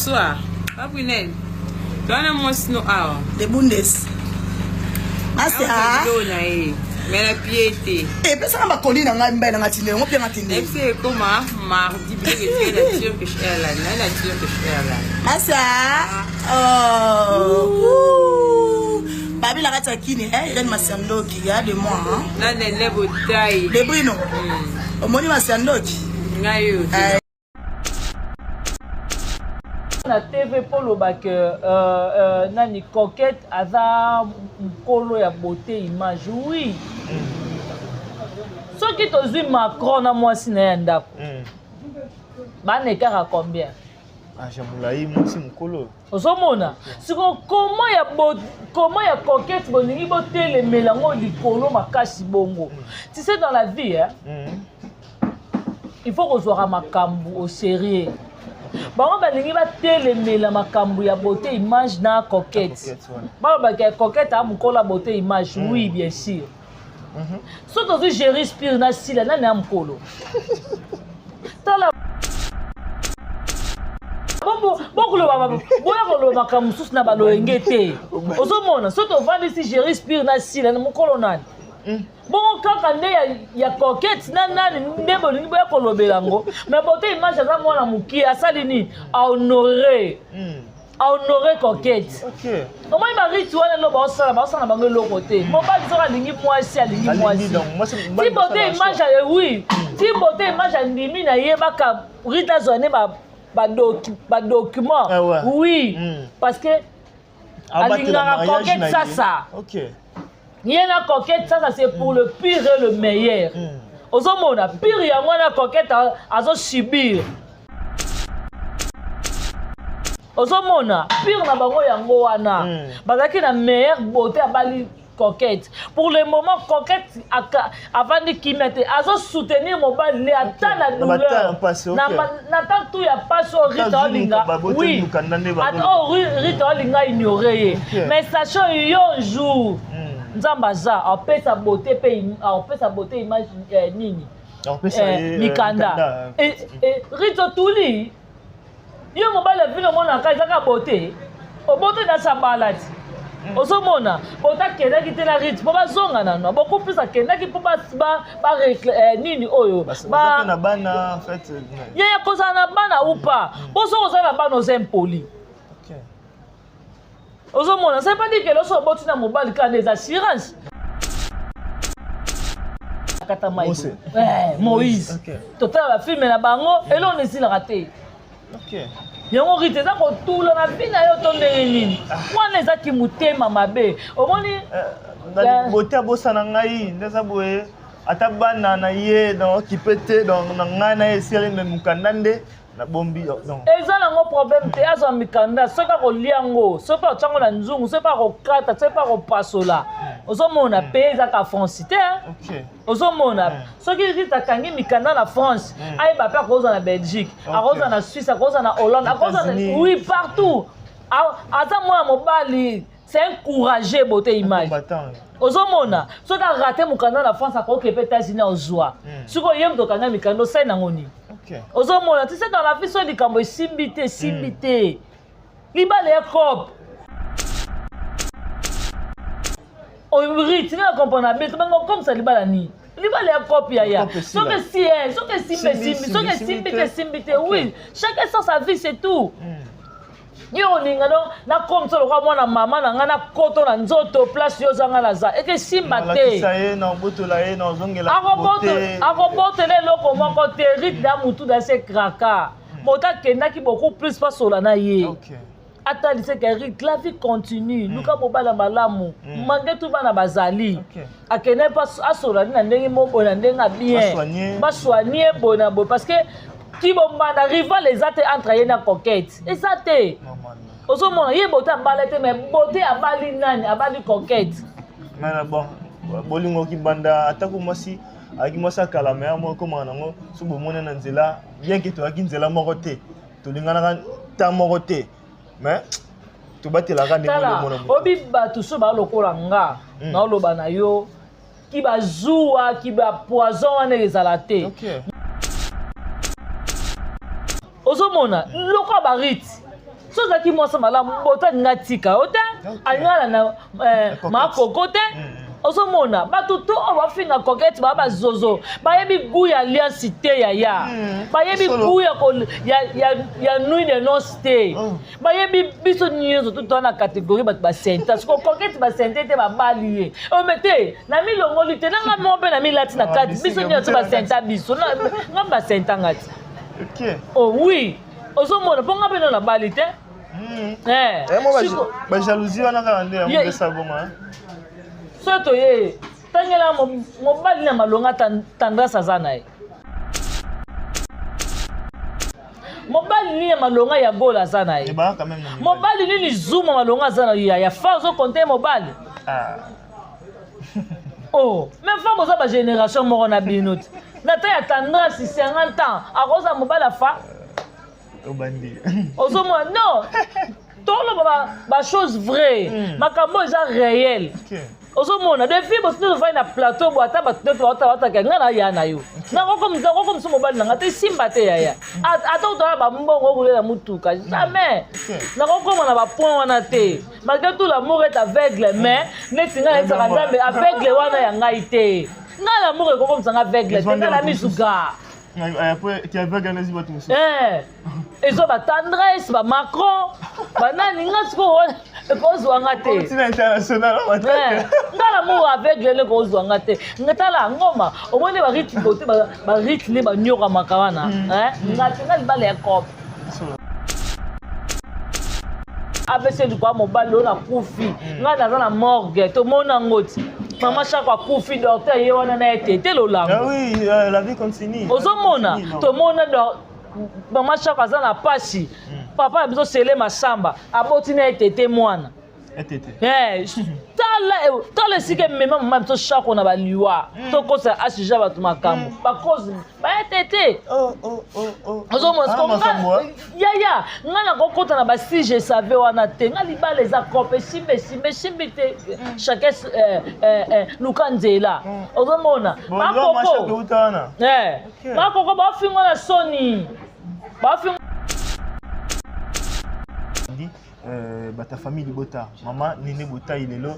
bonsoir. Pas Brunel. Donne-moi sinon Les Bundes. Mais la piété. Et puis ça m'a collé dans la mbelle dans la télé. On peut m'attendre. C'est comment mardi bien que la tire que je suis là. La tire que je suis là. Massa. Oh. Babi la rata kini eh il masandoki ya de moi hein. Là les bouteilles. Les Bruno. Au moni masandoki. Ngayo. Na TV polo bak nani coquette aza mkolo ya beauté image oui soki tozwi Macron na mwasi na ya ndako bana ekaka combien Jamulayi mwasi mkolo ozomona siko comment ya coquette boningi botelemela ngo likolo makasi bongo tu sais dans la vie hein il faut kozwaka makambo au sérieux bango balingi batelemela makambo ya beauté image na coquette balobaka coquette a mokolo beauté image oui bien sûr so tozi gérer spire na sila nani ya mokolo tala boya koloba makambo mosusu na baloyenge te ozomona so tovandisi gérer spire na sila na mokolo nani bongo kaka nde ya coquette na nani nde bolingi boya kolobela yango mais beauté image aza mwana mokie asali nini ahonore coquette omoi bariti wana lo baosala bango eloko te mobali soki alingi mwasi alingi mwasi ti beauté image oui ti beauté image andimi na ye baka rite azwa ne badocument oui parce que alingaka coquette sasa Yena coquette, ça c'est pour le pire et le meilleur. Ozomona, pire ya mwana coquette azo subir. Ozomona, pire na bango yango wana. Bazaki na meilleure beauté abali coquette. Pour le moment, coquette avant de qui mette azo soutenir mobile le ata na douleur. Na tant tout ya passe au Rita Olinga. Oui. Attends, Rita Olinga ignoré. Mais sachant yo un jour Nzambaza apesa beauté pe apesa beauté image nini mikanda et Rito Tuli yo mobile vile mona kaizaka beauté o beauté na sambalati ozomona bota kenda kitela Rito po bazonga nano beaucoup plus akenda ki po ba nini oyo ba na bana en fait ya koza na bana ou pas boso koza na bana aux impoli. Ozomona, ça veut pas dire que l'on boti na mobile quand des assurances. Moïse. Total la film na bango et l'on est raté. OK. Yango rite za ko tula na bina yo tondeli nini. Wana ezaki mutema mabe. Omoni bote bosana ngai ndeza boye atabana na ye dans kipete dans ngana esele même kandande na bombi non eza nango problème te azo mikanda soka ko liango soka tsango na nzungu soka ko kata soka ko pasola ozomona peza ka France te OK ozomona soki rita kangi mikanda na France ai ba pa koza na Belgique akoza na Suisse akoza na Hollande akoza oui partout aza moi mobali c'est encourager beauté image ozomona soka raté mukanda na France akoke pe États-Unis ozwa siko yem to kanga mikando sai nangoni. Ozomona, tu sais dans la vie, so likambo simbité. Libale ya cop. Rit, tu ne comprends pas, mais comme ça libala ni. Libale ya cop ya. Soke simbité, oui. Chacun sans sa vie, c'est tout. Yo ninga no na comme ça le roi mwana maman na ngana koto na nzoto place yo zanga na za eke simba te na botola ye na zongela akobote le loko moko te rit da mutu da se kraka mota kenda ki beaucoup plus pas sola na ye ata lise ke rit la vie continue luka mobala malamu mange tu bana bazali akene pas asola na ndenge mo na ndenga bien ba soigner bona bo parce que qui bomba rival les athées entre yena coquette et ça te ozomona ye beauté abalete mais beauté abali nani abali coquette mais bon bolingo ki banda atako mwasi aki mwasa kala mais mo koma nango so bomona na nzela bien que to aki nzela moko te to lingana ta moko te mais to batela ka ndenge mo mona obi batu so ba lokola nga na loba na yo ki bazua ki ba poison wana ezala te ozomona loko bariti soza ki mwasa malamu bota ngatika ota alingana na makoko te osomona bato to bafinga coquette ba zozo bayebi goût ya alliance te ya bayebi goût ya nuit de noces te bayebi biso nyonso tout na catégorie bato ba senta siko coquette ba senta te ba bali o mete na milongoli te nanga mo pe na milati na kati biso nyonso ba senta biso na ba senta ngati OK oh oui osomona ponga pe na bali te ba jalousie wana kala nde ya mbesa boma soto ye tangela mobali na malonga tendresse aza na ye mobali ni ya malonga ya gola aza na ye mobali nini zuma malonga aza na ye ya fa ozokonte mobali oh mais fa boza bagénération moko na bino te na ta ya tendresse 50 ans akoza mobali afa ozomona non toloba bachose vraie makambo eza réel ozomona defi bosino vai na plateau bo ata bato bataka nga na ya na yo nakoko miso mobali nanga te simba te yaya ata otala bambongo okulela mutuka jamais nakokoma na bapoint wana te malgré tout l'amour est aveugle mais neti nga naesaka nzambe aveugle wana ya ngai te nga l'amour ekokomisanga aveugle te nga na misuka ezo batendresse bamacron banani nga sikoyo ekozwanga te nga lamour aveugle ne ekozwanga te nga tala ngoma omoni baritme bote baritme banyokamaka wana nga libala ya cope apesi likwa mobali oyo nakufi ngai naza na morgue tomona yango ti mama chako akufi docteur ye wana na ye tete lolango ozomona tomona mama chako aza na pasi papa na biso sele masamba aboti na ye tete mwana tala esika emema mama biso chako na baliwa tokosa asija bato makambo bakozi baya tete ozomona yaya ngai nakokota na basige save wana te ngai libala eza kope esimbi te chacun luka nzela ozomona bakoko bafingo na soni bata famille bota mama nene bota ilelo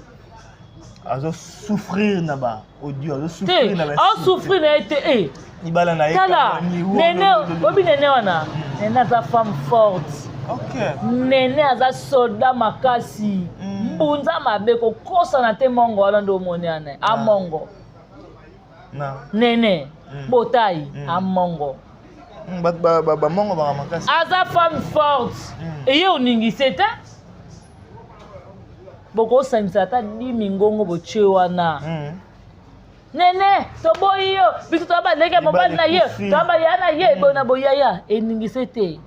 azo souffrir na ba audio azo souffrir na ba souffrir na été ibala na tala nene obi nene wana nene aza femme forte nene aza soda makasi mbunza mabe kokosa na te mongo wana ndo omoni ane amongo nene botai amongo mongo baka makasi aza femme forte eye oningise te bokosangisa ata 10 mingongo botie wana nene toboyi yo biso toya baleke mobali na ye toya baya na ye bona boyaya eningise te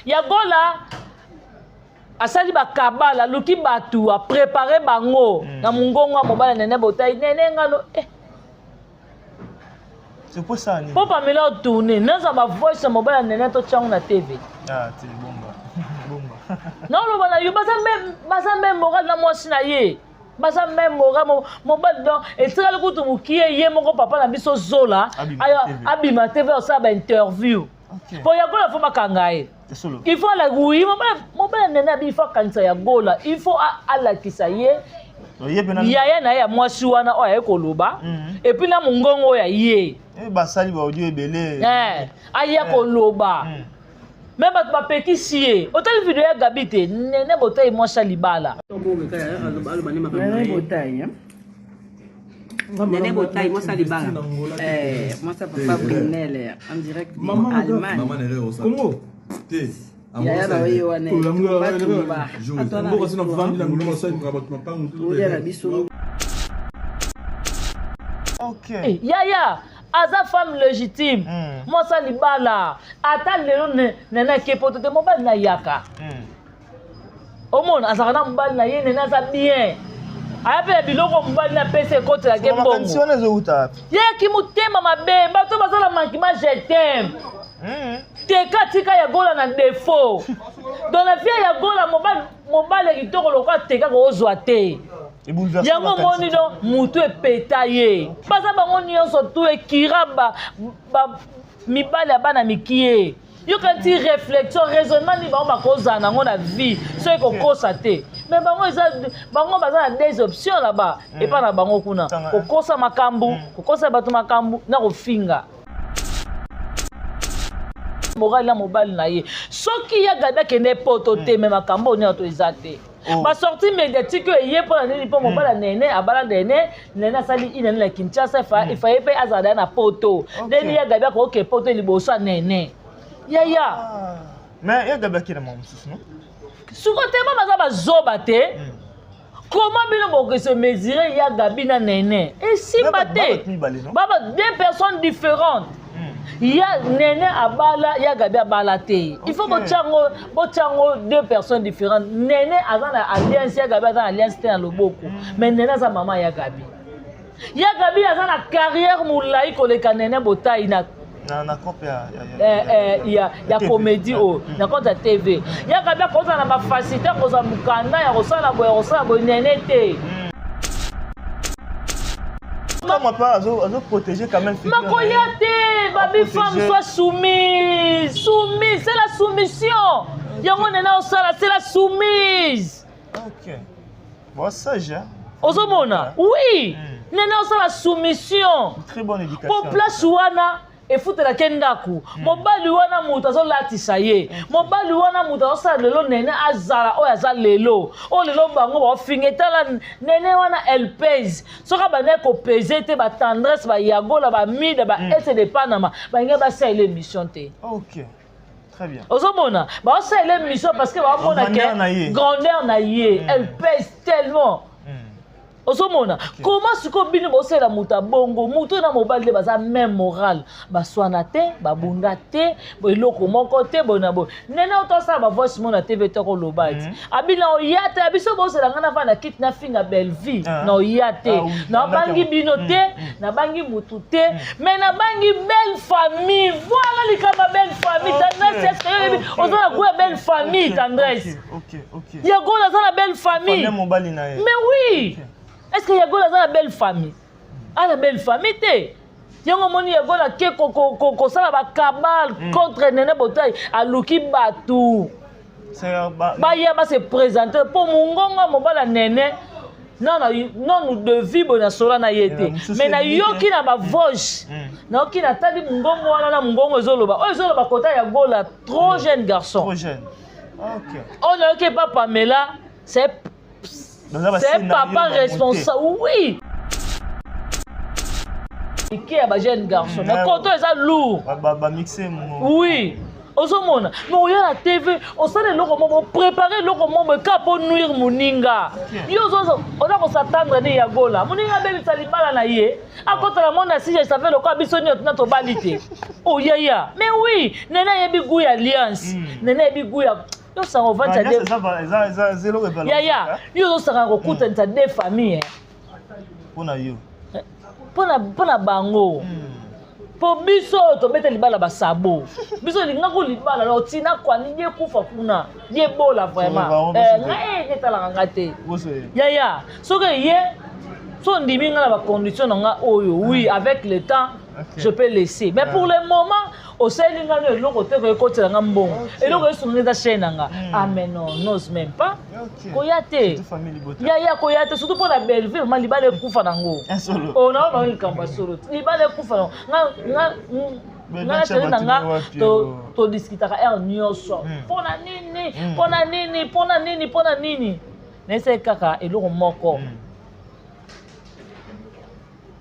yagola asali bakabala luki bato aprepare bango na mongongo ya mobali nene botai nene ngano c'est pour ça ni papa mela tourner naza ba voice mobile nene to changu na TV c'est bomba non lo bana yo baza même moral na mwasi na ye baza même moral mobile donc etira kutu mukie ye moko papa na biso zola abima TV osa ba interview po ya gola fo makangaye il faut la oui mobile nene abi faut kanisa ya gola il faut ala kisa ye yaya na ya mwasi wana oya ekoloba et puis na mongongo ya ye basali ba audio ebele aya koloba me bato bapekisi ye otali video ya Gabi te nene botai mwasi libala Nene Botaï, moi ça libala. Moi ça papa Brunel en direct d'Allemagne. Maman nere au Congo. Ya ba we wane. Batumba. Ngo kasi na vandi na nguluma sa ngaba tumapangu. Ya biso. OK. Yaya aza femme légitime. Moi ça libala. Ata lelo nena kepoto te mobali na yaka. Omona azakana mobali na ye nena za bien. Ayape biloko mobali na pese kote la kembongo. Makansione zo uta. Ye ki mutema mabe, bato bazala mankima je t'aime. Teka tika ya gola na défaut. Dans la vie ya gola mobali kitoko lokwa teka ko ozwa te. Yango moni don mutu epeta ye. Baza bango nyonso tu ekiraba mibali ya bana mikie yo kanti réflexion raisonnement ni bango bakozala nango na vie soki kokosa te mais bango baza na des options là-bas epa na bango kuna kokosa makambu kokosa bato makambu na kofinga moral ya mobali na ye soki ya Gabi akende poto te me makambo oni to eza te basorti médiatique eye mpo na nini mpo mobali ya nene abala nene asali inene na Kinshasa efaye mpe azala na poto ndeni ya Gabi akoke poto liboso ya nene yaya mais ya Gabi akende mwa mosusu no suko te ba baza bazoba te comment bino bokese mesurer ya Gabi na nene esimba te baba deux personnes différentes ya nene abala ya Gabi abala te il faut bochango deux personnes différentes nene aza na alliance ya Gabi aza na alliance te na loboko mais nene aza mama ya Gabi aza na carrière moulayi koleka nene botai na kope ya comédie na compte ya TV ya Gabi akoza na bafacilité koza mukanda ya kosala boye nene te Comment pas protéger quand même Makoyate, baby femme soit soumise, c'est la soumission. Yango nena osala, c'est la soumise. OK. Bon sage hein. Ozomona. Oui. Nena osala soumission. Très bonne éducation. Pour place wana efutela kendaku mobali wana mutu azolatisa ye mobali wana mutu azosala lelo nene azala oyo aza lelo oyo lelo bango baofinga etala nene wana elle pèse soki abandaki kopese te batendresse bayagola bamide baese de panama balingi basalela émission te. OK. Très bien. Ozomona baosalela émission parce que baomona ke grandeur na ye elle pèse tellement. Ozomona comment siko bino bosela muta bongo mutu na mobali baza même moral baswana te babunda te eloko moko te bona bo nene otosala ba voice mona TV to ko lobati abina oyate abiso bosela ngana fa na kit na finga belle vie na oyate na bangi bino te na bangi mutu te mais na bangi belle famille voilà likaba belle famille tendresse est-ce ozona kwa belle famille tendresse. OK. Yagola za la belle famille mais oui. Est-ce que Yagola a la belle famille? A la belle famille te. Yango moni Yagola ke ko sala ba cabal contre nene botai aluki batu. Ba ya ba se présenter pour mungonga mobala nene. Non nous de vibo na sola na yete. Mais na yoki na ba voice. Na yoki na tali mungongo wana na mungongo ezoloba. O ezoloba kota Yagola trop jeune garçon. Trop jeune. OK. On ne que pas Pamela, c'est papa responsable, oui. Qui est un jeune garçon, mais quand on est lourd. Oui. Ozomona, mais on y a la TV, on sait le comment on préparer le comment on capo nuire moninga. On a s'attendre à Yagola. Moninga bébé salibala na ye. À côté la monde si je savais le quoi bisoni na to balité. Oh ya. Mais oui, nena yebi gouya alliance. Nena yebi gouya yo ça on va te dire ya yo ça va recoudre des familles pona yo pona bango po biso to mettre libala ba sabo biso linga ko libala lo tina kwa ni kufa kuna ye bola vraiment ngai etala ngate ya so que ye so ndimi nga ba condition nga oyo oui avec le temps je peux laisser mais pour le moment au selinga no eloko te ko kotela nga mbongo eloko esungeza chaîne nga ah mais non n'ose même pas koyate ya koyate surtout pour la belle vie ma libale kufa nango on a ba likamba solo libale kufa nga tena nga to discutaka er nyonso pona nini nese kaka eloko moko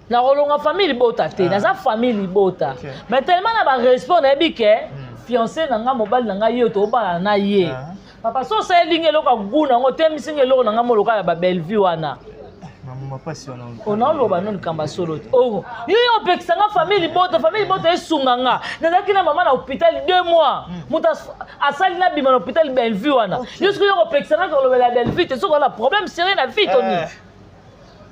na rolonga famille bota te na famille bota mais tellement na ba respect na bike fiancé nanga mobali nanga yo to bala na ye papa so sa linge loka guna ngo temisinge loko nanga moloka ya ba belle vie wana maman passion on a loba non kamba solo oh yo pekisanga famille bota esunganga nazaki na mama na hôpital 2 mois muta asali na bima na hôpital belle vie wana yo siko yo pekisanga ko lobela belle vie te so la problème sérieux na vie toni.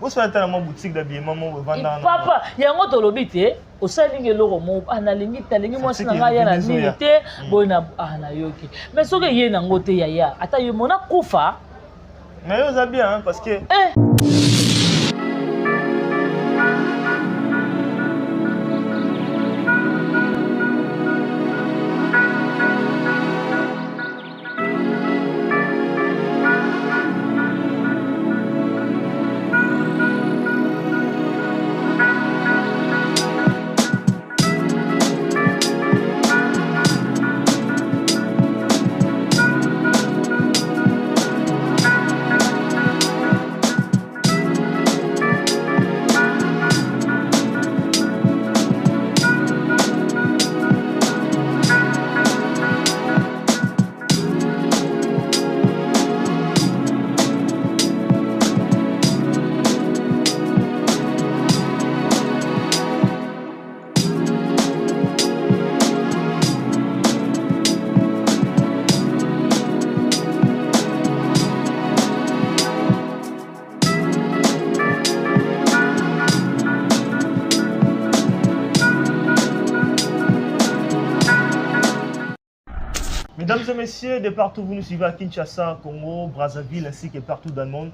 Vous savez tellement boutique d'habillement vous vendez papa yango tolobi te osalingi eloko mo analingi talingi mwasi na ngai ya na nini te bona na yoki mais soki ye nango te yaya ata yo mona kufa mais yo za bien parce que Mesdames et messieurs, de partout où vous nous suivez à Kinshasa, Congo, Brazzaville ainsi que partout dans le monde,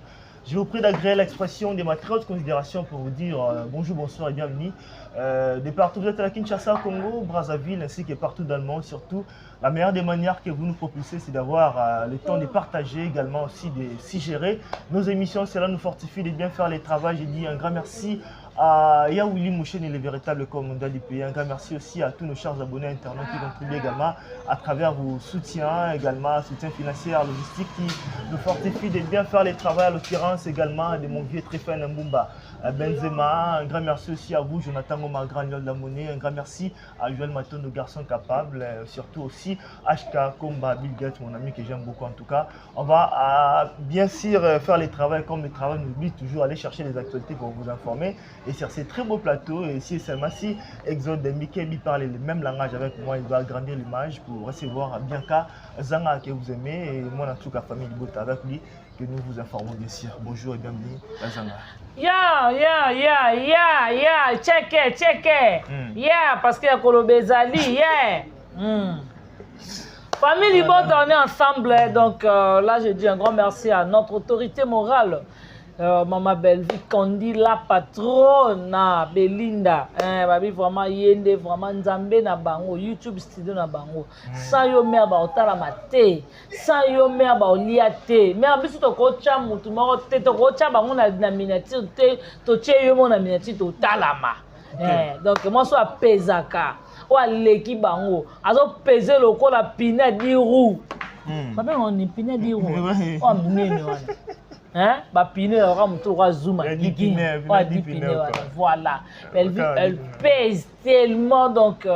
je vous prie d'agréer l'expression de ma très haute considération pour vous dire bonjour, bonsoir et bienvenue. De partout vous êtes à Kinshasa, Congo, Brazzaville ainsi que partout dans le monde, surtout la meilleure des manières que vous nous propulsez, c'est d'avoir le temps de partager, également aussi de s'y gérer nos émissions. Cela nous fortifie de bien faire les travaux. J'ai dit un grand merci à Yaouli Mouchen, le véritable commandant du pays. Un grand merci aussi à tous nos chers abonnés internautes qui contribuent également à travers vos soutiens, également soutien financier, logistique qui nous fortifie de bien faire les travaux. À l'occurrence également de mon vieux Tréphane Mbumba Benzema. Un grand merci aussi à vous, Jonathan Omar Grand Lion de la Monnaie. Un grand merci à Joël Maton, nos garçons capables. Surtout aussi HK Komba, Bill Gates, mon ami que j'aime beaucoup en tout cas. On va bien sûr faire les travaux comme le travail nous oblige toujours à aller chercher les actualités pour vous informer. Et sur ces très beaux plateaux, et si seulement si Exode de Mickey parle le même langage avec moi, il va agrandir l'image pour recevoir Bianca Zanga que vous aimez et moi en tout cas famille Bota avec lui que nous vous informons bien sûr. Bonjour et bienvenue à Zanga. Check it. Yeah, parce qu'il y a Kolobezali, Famille Bota, on est ensemble, donc là je dis un grand merci à notre autorité morale. Maman Belleville Kondi, la patronne, Belinda, babi vraiment yende, vraiment nzambe na bango, YouTube studio na bango. Sans yo mère ba otala mate, sans yo mère ba oliate. Mère biso to ko cha mutu moko te to ko cha bango na miniature te, to che yo mo na miniature to talama. Donc moi so apezaka, o aleki bango, azo peser lokola pina di roue. Babi on ni pina di roue. O mnene wana. Hein? Bah pine aura mon tour à zoom à voilà. Elle pèse tellement donc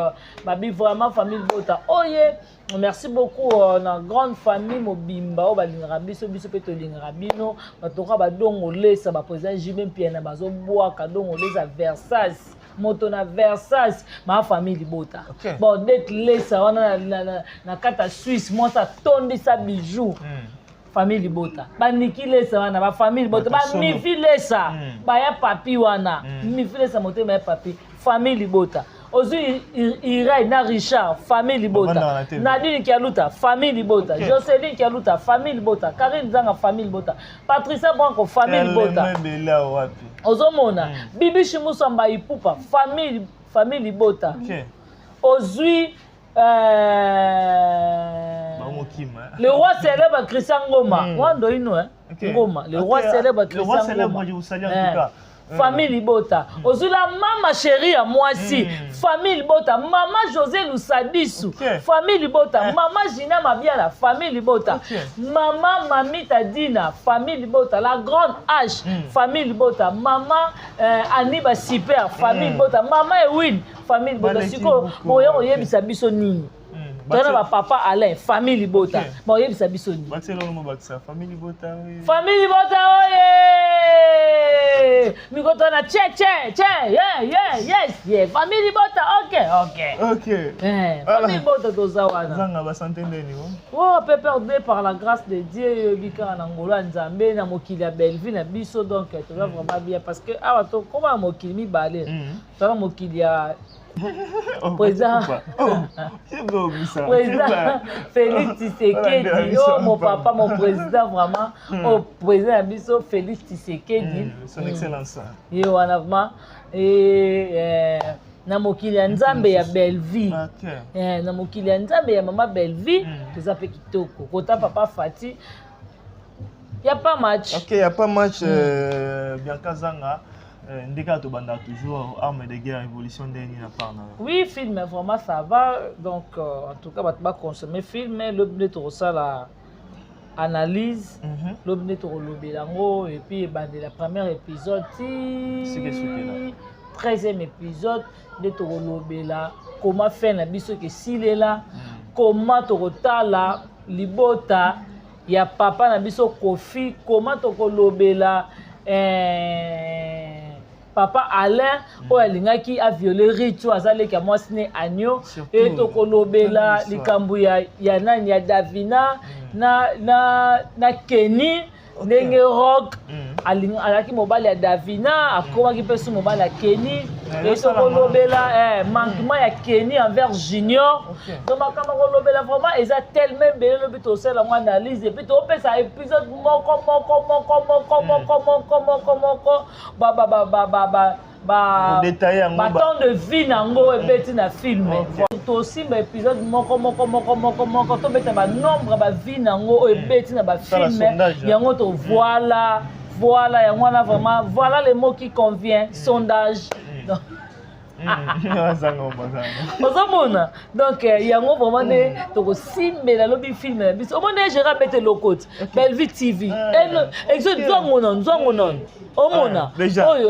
babi vraiment famille Bota. Oh yeah. Merci beaucoup na grande famille Mobimba o balinga biso peto linga bino batoka badongo lesa ba président Jimem Piana bazo boa kadongo lesa Versace moto na Versace ma famille Bota. Bon d'être lesa wana na kata Suisse moi ça tondi sa bijou. Famille Bota. Ba Niki lesa wana ba famille Bota. Ba Mifi lesa. Ba ya papi wana. Mifi lesa mote ma ya papi. Famille Bota. Ozu Irai na Richard. Famille Bota. Nadine Kialuta. Famille Bota. Joseline Kialuta. Famille Bota. Karine Zanga. Famille Bota. Patricia Branco. Famille Bota. Ozo Mona. Bibi Shimusamba Ipupa. Famille Bota. Ozu le roi célèbre Christian Ngoma. Ngoma. Le roi célèbre Christian Ngoma. Je vous salue en tout cas. Famille Bota. Ozula mama chérie à moi aussi. Famille Bota. Maman José Lusadisu. Famille Bota. Maman Gina Mabiala. Famille Bota. Maman Mamita Dina. Famille Bota. La grande H. Famille Bota. Maman Aniba Super. Famille Bota. Maman Ewin. Famille Bota. Siko moyo oyebisa biso nini. Tana papa Alain, famille Bota. Bon yebisa biso nini. Famille Bota. Famille Bota oye. Mikotona yes. Famille Bota, ok. Famille Bota tozawana. Zanga ba santende ni Oh, perdre par la grâce de Dieu bika na ngolo nzambe na mokili ya Belleville na biso donc tu vas vraiment bien parce que ah to comment mokili mi balé. Tala mokili ya président Félix Tshisekedi, oh mon papa, mon président vraiment, oh président Abisso Félix Tshisekedi, son excellence. Et on a vraiment na mokili ya Nzambe ya Belleville, na mokili ya Nzambe ya maman Belleville, tout pe kitoko. Kota papa Fati, y a pas match. Ok, y a pas match. Bianca Zanga. Ndeka to banda toujours arme de guerre évolution dernier na parna. Oui, film vraiment ça va donc en tout cas va consommer film le to ça la analyse le to lobelango et puis bande la première épisode c'est que là 13e épisode de to lobela comment faire na biso que s'il est là comment to rotala libota ya papa na biso Kofi comment to lobela papa Alain oalingaki a violé Ritu azaleki ya mwasine agneau et tokolobela likambu ya nani ya Davina na Kenny ndenge rock alaki mobali ya Davina akomaki mpe su mobali ya Kenny esokolobela manquement ya Kenny envers Junior donc makambo kolobela vraiment eza tellement ebele lobi tosala yango analyse epuis topesa épisode moko baton de vie nango ebeti na film tosimba épisode moko tobeta banombre bavie nango oyo ebeti na bafilme yango to voilà yango wana vraiment voilà le mot qui convient sondage ozomona donc yango vraiment nde tokosimbela lobi filme na biso omona gérard bete lokote Bellevue TV nzwango nono omona oyo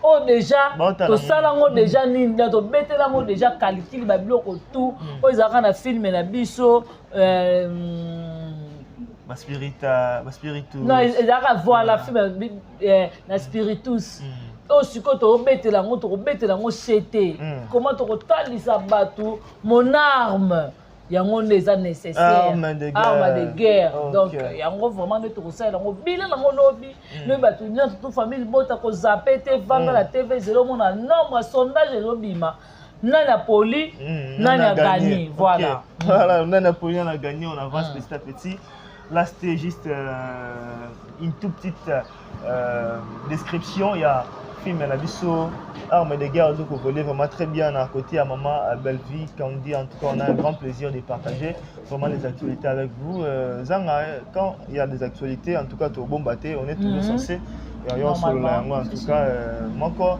oyo déjà tosala yango déjà nini tobetela yango déjà qualité babiloko tout oyo ezalaka na filme na biso non ezalaka voilà filme na spiritus oyo sikoyo tokobetela yango cete comment tokotalisa bato mon arme yango nde eza nécessaire arme de guerre donc yango vraiment nde tokosalela yango bila nango lobi lobi bato nyonso to famille bota kozape te vanga na tv ezelo omona nombre sondage ezobima nani a poli nani a gagné voilà nani a poli nani a gagné on avance petit à petit. Là, c'était juste une toute petite description. Il y a film à la biso, armes de guerre, donc vous voulez vraiment très bien à côté à maman à Bellevue. Quand on dit, en tout cas, on a un grand plaisir de partager vraiment les actualités avec vous. Zanga, quand il y a des actualités, en tout cas, tu es bon batté, on est toujours censé. En tout cas, encore,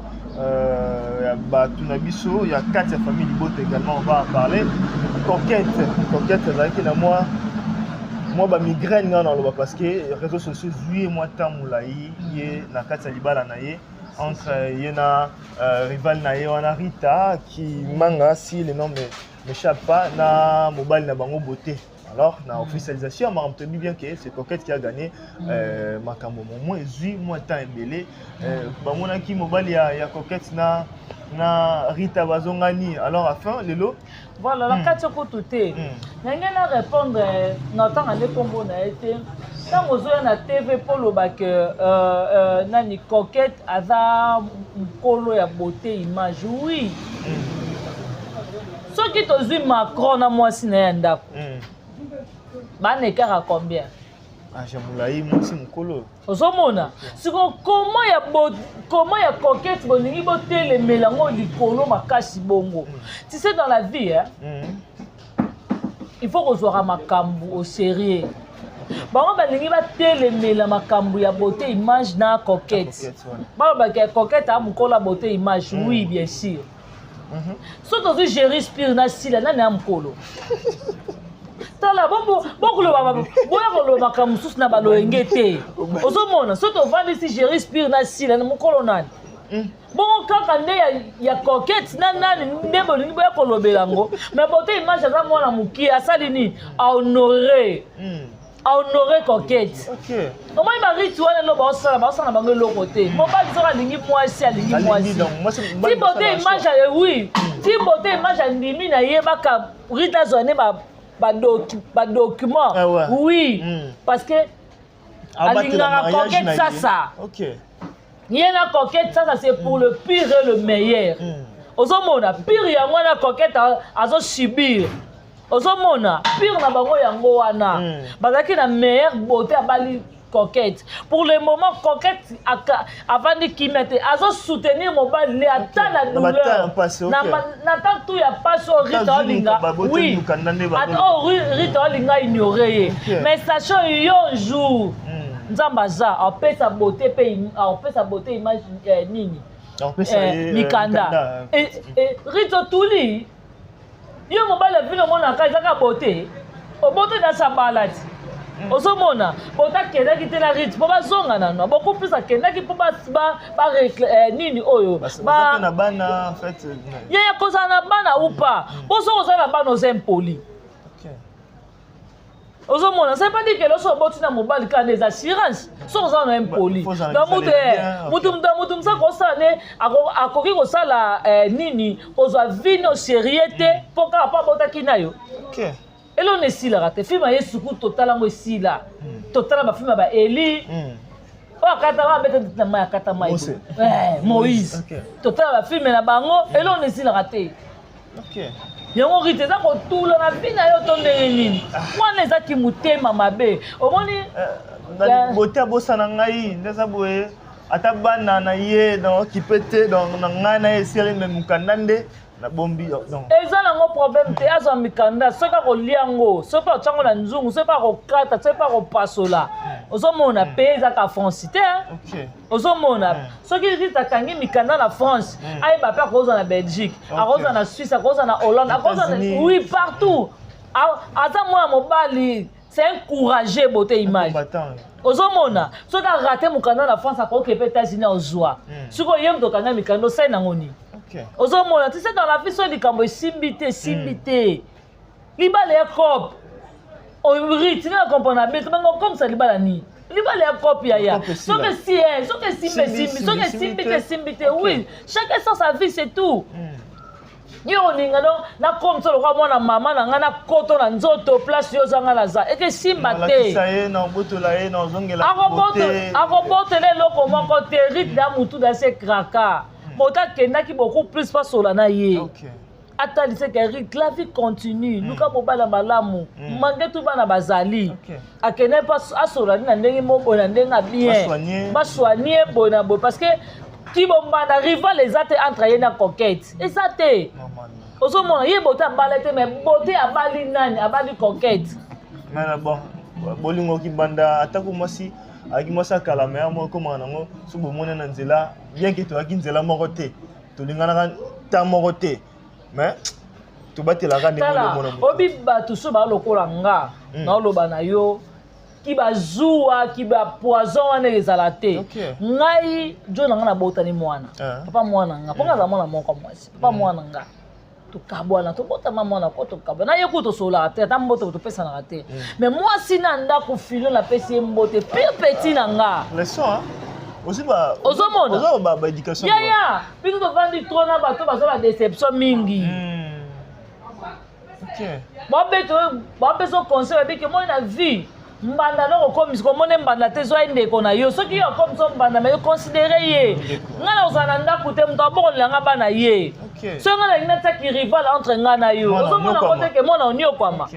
il y a 4 familles de également, on va en parler. Coquette, c'est vrai que moi. Moi, ba migraine parce que les réseaux sociaux jouent moi tant moulaï y na kati libala naie entre yena rival naie on a Rita qui manga si le nom m'échappe pas na mobile na bango beauté. Alors na officialisation m'a retenu bien que c'est Coquette qui a gagné makambo moi jouit moi tant embelé ba mona ki mobile ya Coquette na Rita bazongani alors enfin lelo voilà la kati kotuté nanga na répondre na tanga ne kombo na été tant ozoya na TV polo ba que nani Coquette aza mkolo ya beauté image oui ce qui tozui Macron na mwasi na ndako ba ne kara combien Jamulaï mwasi mkolo ozomona siko comment ya Coquette boningi botele melango likolo makasi bongo tu sais dans la vie il faut rezoira makambu au sérieux bango balingi batele mela makambu ya beauté image na Coquette ba ka Coquette a mkolo la beauté image oui bien sûr surtout si gérer spire na sila na na mkolo tala beaucoup le makambu sus na baloenge te ozomona soto vandi si gérer spire na sila na mukolo nani bon kaka nde ya Coquette nani nde bolingi boya kolobela ngo mais beauté image aza mwana mukie asali ni a honorer Coquette comment il m'a dit wana lo ba osala bango eloko te mobali soka alingi mwasi ti beauté image oui ti beauté image andimi na ye baka Rita zone ba document oui parce que alingaka Coquette ça yena Coquette ça c'est pour le pire et le meilleur ozomona pire ya mwana Coquette azo subir ozomona pire na bango yango wana bazaki na meilleure beauté abali Coquette pour le moment Coquette avandi kimete azo soutenir mobali le ata na douleur na tant tout ya passe Rita olinga oui Rita olinga ignorer mais sachant un jour nzamba za apesa beauté pe apesa beauté image nini mikanda et Rita tuli yo mobali vino mona kazaka beauté o beauté dans sa balade ozomona bota kendaki te na Rita po bazonga nano beaucoup plus akendaki po ba nini oyo ba na bana en fait ya koza na bana ou pas boso koza na bana aux impoli ozomona c'est pas dire que loso boti na mobali ka des assurances so koza na impoli donc mutu msa kosa ne akoki kosala nini kozwa vino sérieux te po ka pa botaki na yo elona esilaka te filme ye suku totala yango esila totala bafilme ba eli oyo akata babeta na mai akata mai Moïse totala bafilme na bango elona esilaka te yango rite eza kotula na vi na yo to ndenge nini wana ezaki motema mabe omoni bote abosana ngai nde eza boye ata bana na ye okipe te na ngai na ye esili me mokanda nde na bombi eza nango problème te azwa mikanda soki akolia yango soki atyango na nzungu soki akokata soki akopasola ozomona pe ezaka france te ozomona soki rite akangi mikanda na france ayeba mpe akozwa na belgique akozwa na suisse akozwa na hollande akozwa na oui partout aza mwana mobali c'est encouragé beauté image ozomona soki arate mokanda na france akoki mpe états-unis ozwa soki oye moto okanga mikanda osali nango nini ozomona tu sais dans la vie so likambo esimbi te libala ya cope oriti na comprendre bien bango comme ça libala ni libala ya cope ya soki simbi te oui chacun sans sa vie c'est tout yo olinga donc na comme ça lokwa mwana mama na nga na koto na nzoto place yo zanga na za eke simba te akobotela eloko moko te rite da mutu da se kraka moto akendaki beaucoup plus pasola na ye atalise ke rite la vie continue luka mobala malamu mange tu bana bazali akende pas asola na ndenge moko na ndenge bien basoigner bona bo parce que kibombanda rival ezate entre ye na coquette ezate ozomona ye bote abala te mais bote abali nani abali coquette mais bon bolingo kibanda atako mwasi aki mwasi akala me amo komana nango so bomona na nzela bien que to aki nzela moko te tolinganaka ta moko te mais tobatelaka ndenge mona obi bato so balokola nga na oloba na yo kibazuwa kibapoison wana ezala te ngai jo nanga na botani mwana papa mwana nga ponga za mwana moko mwasi papa mwana nga tukabwana tobotama mwana ko tokabwana ye ku tosolaka te ata mbote topesanaka te mais mwasi na ndako filo na pesi ye mbote pire petit na nga leçon ozomona ba éducation ya piko tovandi tro na bato bazwa ba déception mingi babeso conseil babike moi na vie mbanda noko komisi komone mbanda te zwa ndeko na yo soki yo komisa mbanda me yo considérer ye nga na ozala na ndako te moto abokolelanga bana ye so nga na lingi natiaki rival entre nga na yo ozomona ngo teke mona oniokwama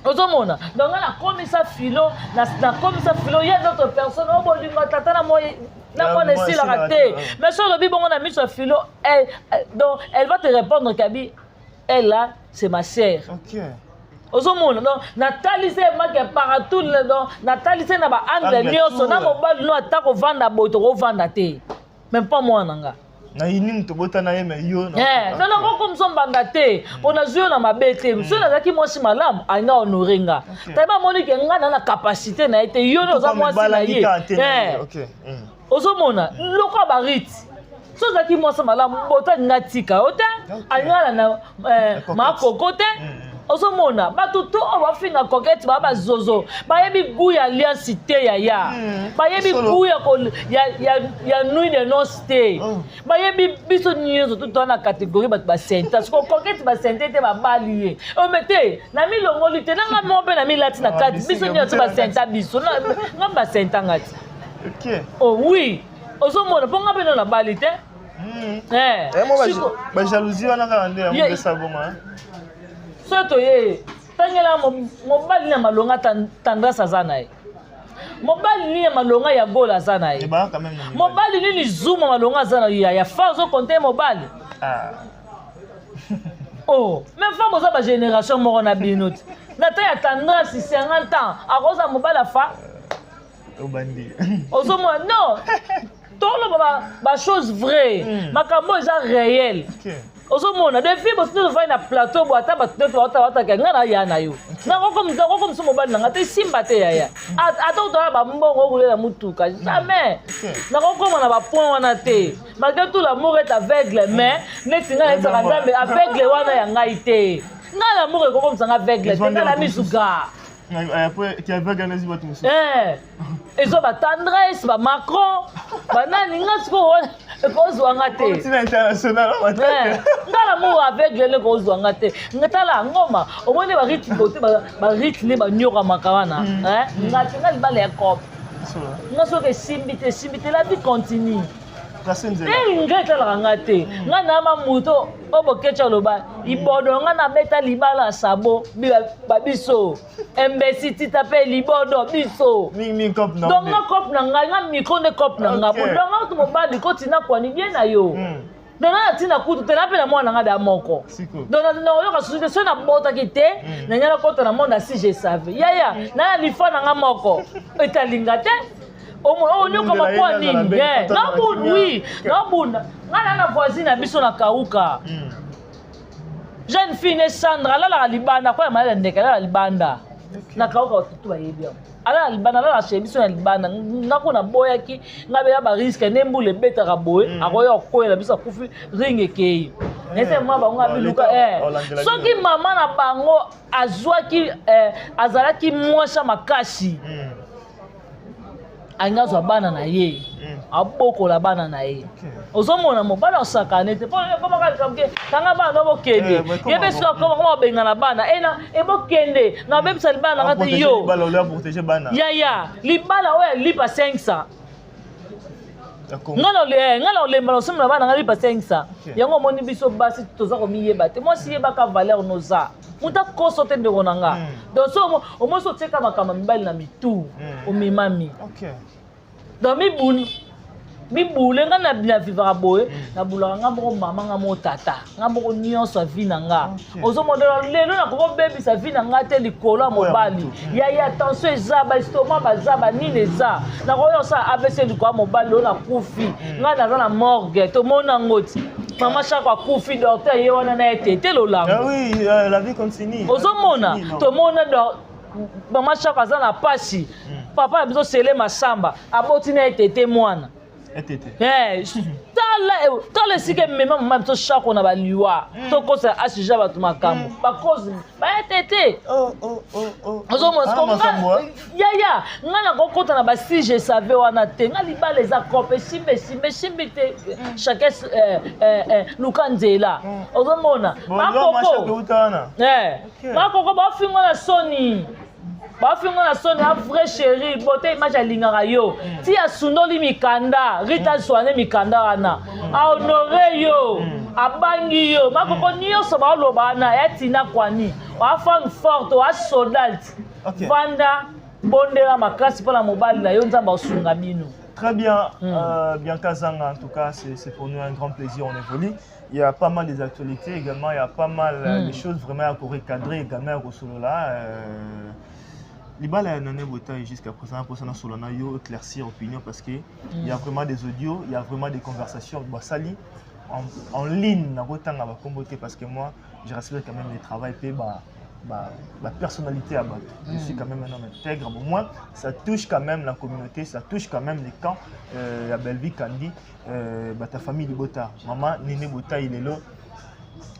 ozomona donc nga nakomisa filo nakomisa filo ye notre personne obolinga tata na mwana esilaka te mais so olobi bongo na miso ya filo donc elle va te répondre kabi elle là c'est ma sœur ozomona donc natalise make partout donc natalise na baangle nyonso na mobali no ata kovanda boye tokovanda te même pas mwana nga na inini tobotana ye me yo nanango komso mbanda te mpona zwi yo na mabe te so nazalaki mwasi malamu alinga honore nga tayeba amonike nga na capacité na ye te yo nde oza mwasi na ye ozomona lokwa barite so ozalaki mwasi malamu bota alinga tika yo te alinga na makoko te ozomona bato to oyo bafinga coquette baa bazozo bayebi goût ya alliance te yaya bayebi goût ya nuit de noce te bayebi biso nyonso totoa na catégorie bato basenta siko coquette basente te babali ye ome te na milongoli te nanga mo mpe na milati na kati biso nyonso basenta biso nga basenta nga ti oui ozomona mpo nga mpe no na bali te bajalousie wana kaka nde yango mpesa bonga soto ye tangela mobali na malonga tendresse aza na ye mobali nini ya malonga ya gole aza na ye mobali nini zuma malonga aza na ye ya fa ozokonte mobali mais femme oza bagénération moko na bino te na ta ya tendresse 50 ans akoza mobali afa ozomona non toloba bachose vrai makambo eza réel ozomona defi botino vai na plateau bo ata bato ndeto wataka nga na ya na yo nakokomisa mobali nanga te simba te yaya ata otola bambongo okulela mutuka jamais nakokoma na bapoint wana te malgré tout l'amour est aveugle mais neti nga naisaka nzambe aveugle wana ya ngai te nga l'amour ekokomisanga aveugle te nga na misuka ezo batendresse bamacron banani nga sikoyo ekozwanga te nga amour aveugle le kozwa ngate ngatala ngoma omone ba rythme bote ba rythme ba nyoka makawana ngate ngali bale ya cop ngaso ke simbite la vie continue ngeta la ngate ngana mamuto obokecha loba ibodo ngana beta libala sabo biso embesiti tape libodo biso mi cop na donc na cop na nga micro ne cop na nga donc to mobali ko tina kwa ni bien na yo donc na tina kutu te lapela mwana nga da moko donc na yo ka société so na bota kite na nyala kota na monde si je savais ya na lifa na nga moko etalinga te o nyoko mapwa nini na bundu oui na bunda ngana na voisine na biso na kauka jeune fille Sandra la libanda kwa mala ndeka la libanda na kauka watutu bayebi ala libanda la chebiso na libanda ngako na boyaki ngabe ya ba risque nembule beta ka boye akoyo koyela biso kufi ringe kei nese mwa ba nga biluka soki mama na bango azwaki azalaki mwasha makashi angazwa bana na ye abokola bana na ye ozomona mobala osakane te po makali kamke tanga bana bokende yebe so ko benga na bana ebokende na bebisa libala ngate yo ya libala oya lipa 500 ngalo le mbalo simla bana ngali pa 500 yango moni biso basi toza ko miyeba te mo si yeba ka valeur noza muta koso te ndeko nanga donc so o so tseka makama mibali na mitu o mimami donc mi bule nga na bina vivra boye na bulaka nga moko mama nga mo tata nga moko nyonso avina nga ozo modelo lelo na ko bebisa vina nga te likolo mobali ya attention eza ba estomac bazaba nini eza na ko yo sa AVC likolo mobali na kufi nga na na morgue to mona ngoti mama chaque kufi docteur ye wana na etete lolango oui la vie continue ozo mona to mona mama chaque aza na pasi papa biso sele masamba aboti na etete mwana tala esika mema mama biso chako na baliwa tokosa asija bato makambo bakozi bayetete yaya nga na kokota na basi je savais wana te nga libala eza kope simbi te chacun luka nzela ozomona bakoko bafingo na soni bafingo na soni a vrai chéri bote image alingaka yo ti asundoli mikanda rita soane mikanda wana ahonore yo abangi yo makoko nyonso baoloba wana yatina kwani oafemme forte oasoldate vanda bondela makasi mpona mobali na yo nzambe asunga bino. Très bien, Bianca Zanga, en tout cas, c'est pour nous un grand plaisir, on évolue. Il y a pas mal des actualités également, il y a pas mal de choses vraiment à recadrer également au solo là. Libala nané botay jusqu'à présent pour ça solana yo éclaircir opinion parce que il y a vraiment des audios, il y a vraiment des conversations sali en ligne na botanga ba komboté parce que moi je respecte quand même le travail pe la personnalité à battre. Je suis quand même un homme intègre. Au moins, ça touche quand même la communauté, ça touche quand même les camps. La Belleville Kandi, ta famille de Bota, maman Néné Bota, il est là.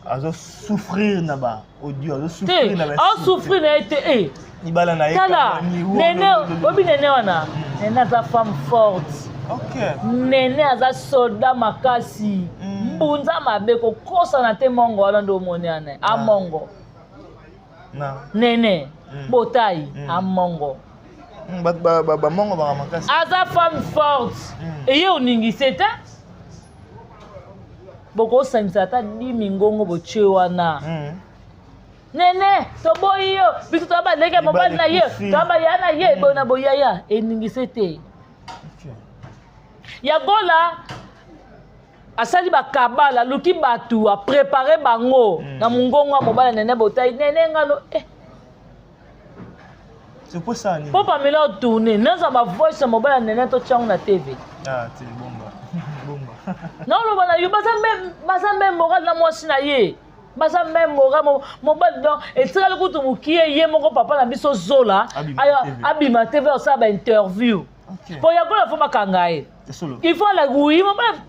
Azo souffrir naba, audio, azo souffrir naba. Souffrir na été. Ibala na Tala, Néné, obi Néné wana. Néné a femme forte. Ok. Néné a soldat makasi. Mbunza mabeko kosa na te mongo wana ndo moniane. A mongo. Néné, Botaï, à Mongo. Mongo Aza femme forte. Et yo ningi c'était. Boko sansata di mingongo bochewana. Néné, toboyo, biso taba leka mobile na ye, taba yana ye bona boyaya et ningi c'était. Ya gola asali bakabala luki batu a préparer bango na mungongo mobile Néné Botaï Néné ngano c'est pour ça ni papa mela tourner naza ba voice mobile Néné to tchang na TV c'est bomba non lo bana yo basa même moral na mwasi na ye basa même moral mobile donc et tsala kutu mukie ye moko papa na biso zola ayo abima TV osa ba interview po ya gola fo makangae il faut la oui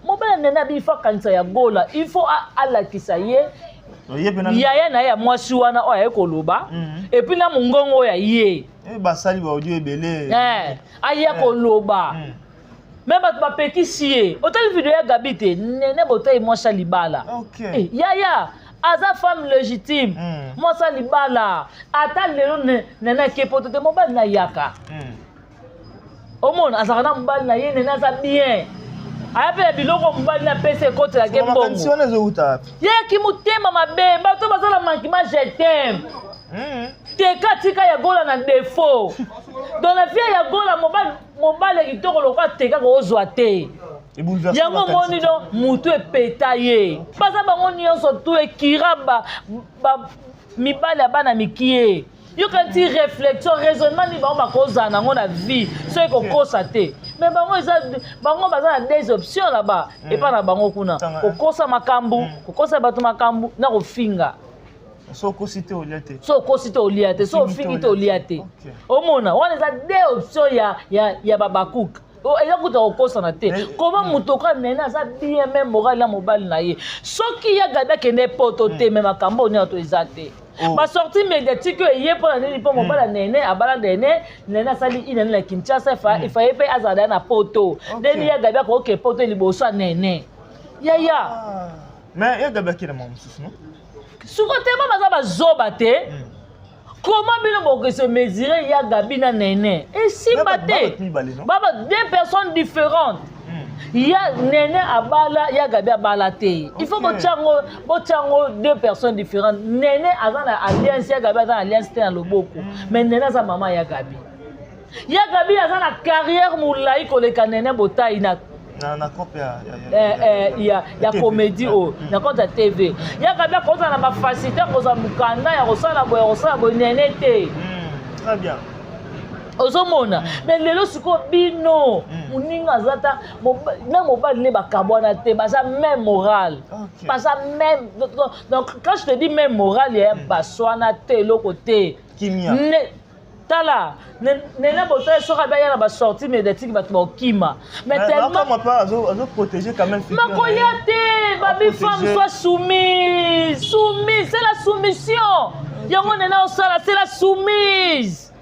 mobile Néné bi fa kanisa ya gola il faut ala kisaye yaya na ya mwasi wana oya ekoloba et puis na mungongo ya ye basali ba audio ebele aya koloba Même bato bapekisi ye otali video ya Gabi te nene botai mwasha libala yaya aza femme légitime mwasha libala ata lelo nene kepoto te mobali na yaka omona azaka na mobali na ye nene aza bien ayapela biloko mobali na pesa ekotelake mbongo yeki motema mabe bato bazala mankima je t'aime teka tika ya gola na défaut dans la vie ya gola mobali kitoko lokwa teka kozwa te yango moni no mutu epeta ye baza bango nyonso tu ekira mibali ya bana mikie yo kanti réflexion raisonnement ni bango bakozala nango na vie so ekokosa te mais bango baza na des options là-bas epa na bango kuna kokosa makambu kokosa bato makambu na kofinga so kosi olia te so ofingi te olia te omona wana eza des options ya babakuka eza kuta kokosana te koma motoka nene aza bien me moral ya mobali na ye soki ya Gabi akende poto te me makambo onia to eza te basorti médiatique oyo eye mpo na nini mpo mobali ya nene abala nene asali inene na Kinshasa efaye mpe azala na poto ndeni ya Gabi akoke poto liboso ya nene yaya mais ya Gabi akende mwa mosusu no suko te ba baza bazoba te comment bino bokese mesurer ya Gabi na nene esimba te baba deux personnes différentes ya nene abala ya Gabi abala te il faut bochango deux personnes différentes nene aza na alliance ya Gabi aza na alliance te na loboko mais nene aza mama ya Gabi aza na carrière molai koleka nene botai na compte ya comédie na compte ya TV ya Gabi akoza na bafacilité akoza mukanda ya kosala boye nene te très bien ozomona mais lelo siko bino moninga azata na mobali ne bakabwana te baza même moral baza même donc quand je te dis même moral ya baswana te loko te kimia tala nene botai soka baya na basortie médiatique bato bakima mais tellement azo protéger quand même makoya te babi femme soit soumise c'est la soumission yango nene osala c'est la soumise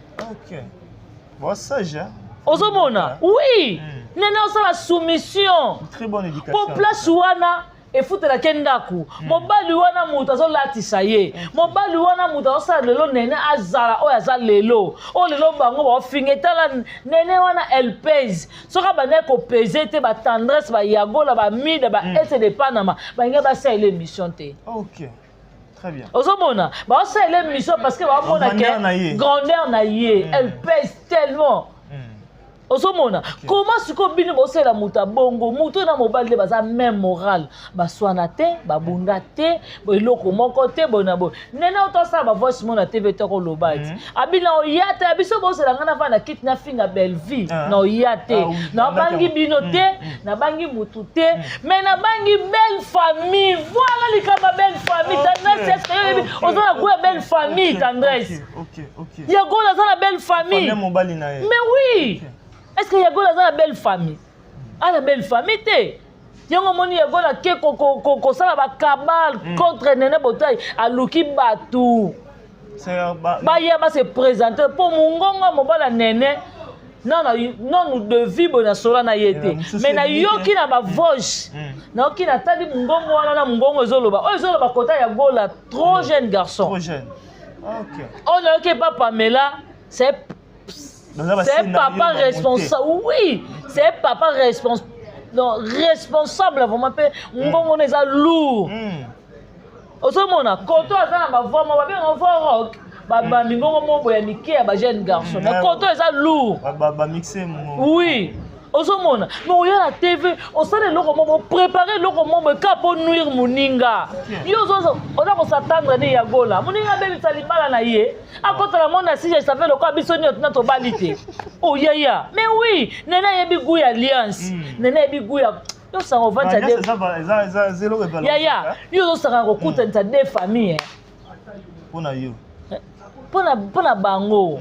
bon sage ozomona oui nene osala soumission très bonne éducation pour place wana efutelake ndaku mobali wana moto azolatisa ye mobali wana moto azosala lelo nene azala oyo aza lelo oyo lelo bango baofinga etala nene wana elle pèse soki bandeki kopese te batendresse bayagola bamide baese de panama balingi basalela émission te très bien ozomona baosalela émission parce que baomona ke grandeur na ye elle pèse tellement ozomona comment siko bino bosela muta bongo muto na mobali de baza même moral baswana te babunda te eloko moko te bona bo nene otosala ba voice mona TV te ko lobati abina oyate abiso bosela ngana fa na kit na finga belle vie na oyate na bangi bino te na bangi mutu te mais na bangi belle famille voilà likaba belle famille tendresse est-ce que ozala kwa belle famille tendresse ya gola za la belle famille mais oui est-ce que Yagola a la belle famille? A la belle famille, t'es. Yango moni Yagola ke ko sala ba cabal contre Nene Botai a Luki Batu. Ba ya ba se présenter pour mungonga mobala Nene. Non nous de vivre na sola na yete. Mais na yoki na ba voice. Na yoki na tali mungongo wana na mungongo ezoloba. O ezoloba kota Yagola trop jeune garçon. Trop jeune. OK. On a yoki pas Pamela, c'est papa responsable. Oui, c'est papa responsable. Non, responsable vraiment peu ngongo neza lourd. Osomona koto azana ba voix ba bien on voit rock. Ba mingongo mo boya mike ba jeune garçon. Mais koto eza lourd. Ba mixer mo. Oui. Osomona, mais on y a la TV, on sait le logo mo préparer le logo mo ka pour nuire moninga. Yo zo on a ko s'attendre ne Yagola. Moninga be bisalibala na ye. A kota la monde si je savais le quoi bisoni na to balite. Oh ya. Mais oui, nena yebi gou alliance. Nena yebi gou ya yo ça on va t'aider. Ça zéro révélation. Ya. Yo zo ça ko kuta nta des familles. Pona yo. Pona bango.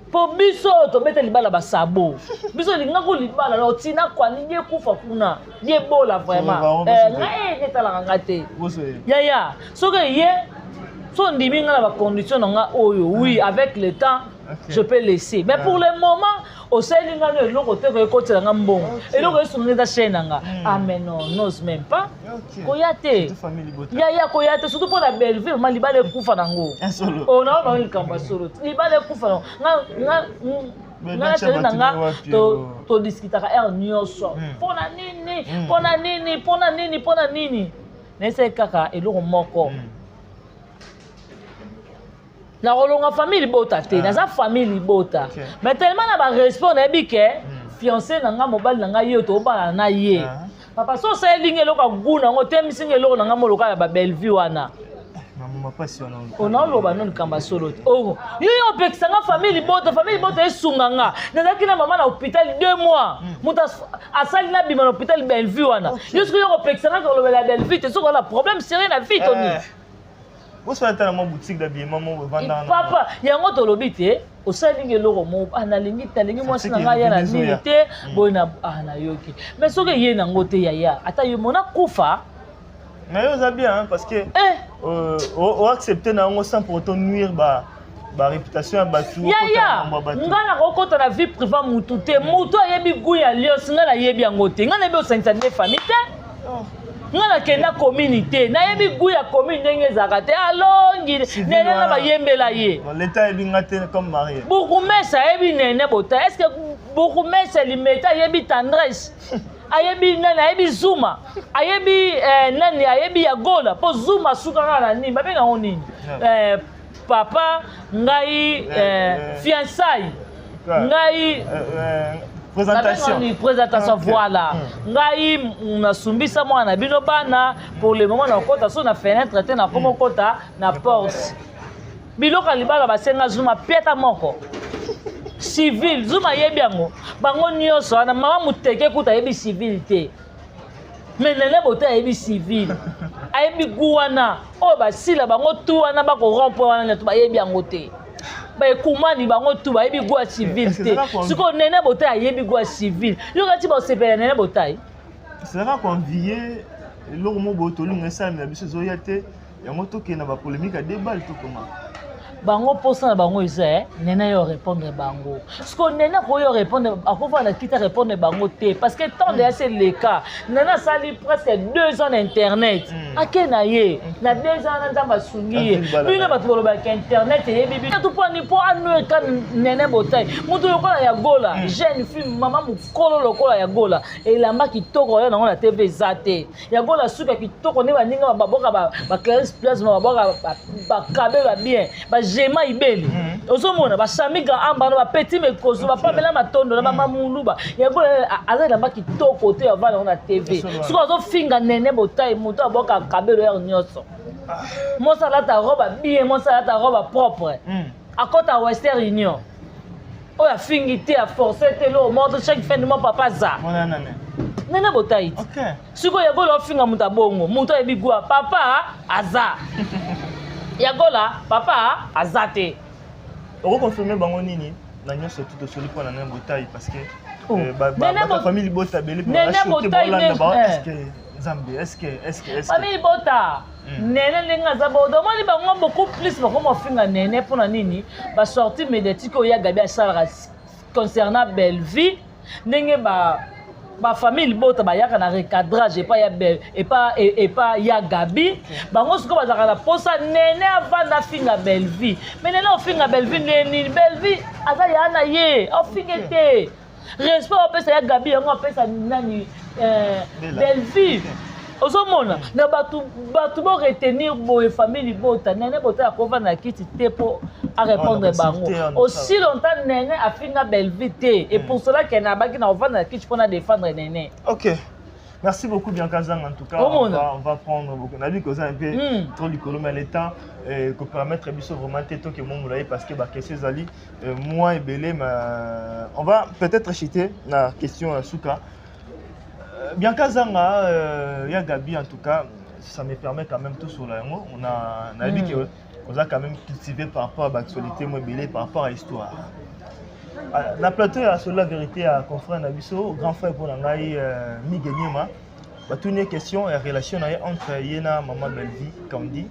Po biso to bete libala basabo biso linga ko libala lo tina kwa ni ye kufa kuna ye bola vraiment ngai netala ngate ya so que ye so ndimi ngala ba condition nga oyo oui avec le temps je peux laisser mais pour le moment osali ngano eloko te koyekotela nga mbongo eloko esunga eza chaîne nanga ah mais non n'ose même pas koya te ya koya te surtout mpo na Belleville ma libala ekufa nango ona ba likambo ya solo libala ekufa nango nga tele nanga to discutaka air nyonso mpona nini nese kaka eloko moko na kolonga famille libota te naza famille libota mais tellement na barespect nayebi ke fiancé nanga mobali nanga ye tobala na ye papa so osayelinga eloko agu nango temisinga eloko nanga moloka ya babellevue wana onaoloba no likambo ya solo te yo opekisanga famille libota esunga nga nazalaki na mama na hôpital 2 mois moto asali na bima na hôpital Bellevue wana yo soki yo opekisanga kolobela Bellevue te soki ola problème sérieux na vie toni papa yango tolobi te osalingi eloko mo nalingi mwasi na ngai ya na nini te boye na yoki mais soki ye nango te yaya ata yo mona kufa mais yo oza bien parce que oaccepte na yango sans pour autant nuire réputation ya bato yaya nga na kokota na vie priva mutu te mutu ayebi gu ya lios nga nayebi yango te nga nayebi osangisa nde famille te nga nakenda communauté nayebi gu ya commune ndenge ezalaka te alongi nene na bayembela ye leta ayebi nga te comme marié bourgmestre ayebi nene bota est ce que bourgmestre limeta ayebi tendresse ayebi nani ayebi Zuma ayebi nani ayebi Yagola po Zuma sukaka na nini babenga ngo nini papa ngai fiançailles ngai présentation voilà ngai nasumbisa mwana bino bana pour le moment na kota so na fenêtre te na komo kota na porte biloko libala basenga Zuma pieta moko civil Zuma yebi yango bango nyonso wana mama muteke kuta yebi civil te mais nene bota yebi civil ayebi gu wana oyo basila bango tu wana bakorompo wana neto bayebi yango te baekumani bango tu bayebi gu ya civil te sikoyo nene bota ayebi gu ya civil yokati baosepela nene botai ezalaka koenvie eloko mo boye tolinga esalami na biso ezoya te yango tokende na bapolémike ya debal tokoma bango posa na bango eza nene yo répondre bango siko nene koyo répondre akofa na kita répondre bango te parce que tant de c'est le cas nene sali presque 2 ans d'internet ake na ye na 2 ans na nzamba sungi ye bino bato boloba ka internet ye bibi tout point ni po anu ka nene botai mutu lokola ya gola jeune fille mama mukolo lokola ya gola elamba kitoko yo na TV zate ya gola suka kitoko ne baninga baboka ba Clarisse Place baboka ba kabela bien Jema ibeli ozomona basamiga amba na petit mekozo bapamela matondo na mamuluba yango azali na kitoko te avana na TV siko azofinga nene botai muto aboka kabelo ya nyonso mosala ta roba bien mosala ta roba propre akota Western Union oya fingi te a forcer te lo mort chaque fin de mois papa za nene botai siko yango lo finga muta bongo muto ebi gwa papa aza Yagola papa azate oko confirmer bango nini na nyonso tout osoli pona nene botai parce que ba famille bota belé pour acheter bolanda ba est-ce que Zambie est-ce que famille bota nene lenga za bodo moni bango beaucoup plus ba comme finga nene pona nini ba sortie médiatique oya gabi a sala concernant Bellevue ndenge ba famille bota ba yaka na recadrage et pas ya Gabi bango siko bazaka na posa nene avanda finga Bellevue mais nene ofinga Bellevue nene Bellevue aza ya na ye ofingete respect opesa ya Gabi yango opesa nani Bellevue ozomona na batu bo retenir boye famille bota nene bota ya kova na kiti te po à répondre bango aussi longtemps nene a finga Bellevue te et pour cela qu'elle n'a pas qui na vendre la kiti pour na défendre nene. OK. Merci beaucoup Bianca Zang en tout cas. On va prendre beaucoup. On a dit que ça un peu trop du colombe le temps que permettre biso vraiment této que mon moulay parce que ba question zali moi et belé on va peut-être acheter la question à Souka. Bianca Zanga, ya Gabi en tout cas, ça me permet quand même tout sur la mot. On a dit que on a quand même cultivé par rapport à l'actualité, moi belé par rapport à l'histoire. La plateau a sur la vérité à confrère Nabiso, grand frère pour l'angaï Miguenyema. Tout une question et relation entre Yena maman Bellevue Kandi,